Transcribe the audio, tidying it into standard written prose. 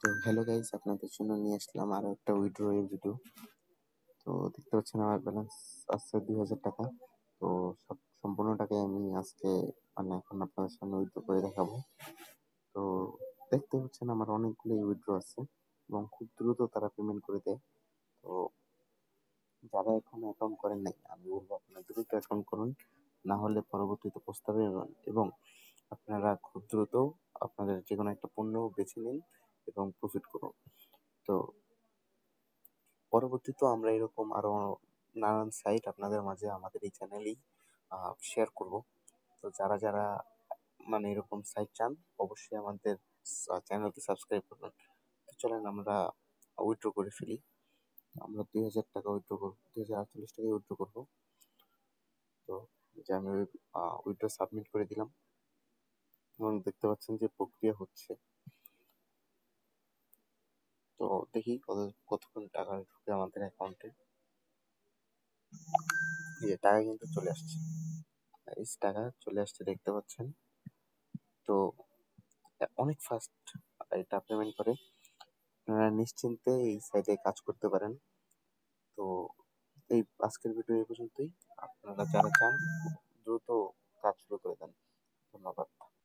তো hello guys, আপনাদের জন্য নিয়ে আসলাম আরো একটা উইথড্র এর ভিডিও। তো দেখতে পাচ্ছেন আমার ব্যালেন্স আছে 2000 টাকা। তো সম্পূর্ণ টাকাই আমি আজকে এখন আপনাদের সামনে উইথড্র করে দেখাবো। তো দেখতে পাচ্ছেন আমার অনেকগুলো উইথড্র আছে এবং খুব দ্রুত তারা পেমেন্ট করে দেয়। তো যারা এখন অ্যাকাউন্ট করেন নাই, আমি বলবো আপনারা দ্রুত অ্যাকাউন্ট করুন, না হলে পরবর্তীতে পস্তাবেন। এবং আপনারা খুব দ্রুত আপনাদের যে কোনো একটা পণ্য বেছে নিন এবং প্রফিট করুন। তো পরবর্তীতে আমরা এরকম আরো নানান সাইট আপনাদের মাঝে আমাদের এই চ্যানেলেই শেয়ার করব। তো যারা যারা এরকম সাইট চান, অবশ্যই আমাদের চ্যানেলকে সাবস্ক্রাইব করবেন। তো চলেন আমরা উইথড্র করে ফেলি। আমরা 2000 টাকা উইথড্র করবো, 2048 টাকায় উইথড্র করবো। তো যে আমি উইথড্র সাবমিট করে দিলাম এবং দেখতে পাচ্ছেন যে প্রক্রিয়া হচ্ছে। তো দেখি কতক্ষণ টাকা ঢুকে আমাদের অ্যাকাউন্টে। যে টাকা কিন্তু চলে আসছে, টাকা চলে আসছে দেখতে পাচ্ছেন। তো অনেক ফাস্ট এটা পেমেন্ট করে। আপনারা নিশ্চিন্তে এই সাইটে কাজ করতে পারেন। তো এই আজকের ভিডিও এই পর্যন্তই। আপনারা যারা চান দ্রুত কাজ শুরু করে দেন। ধন্যবাদ।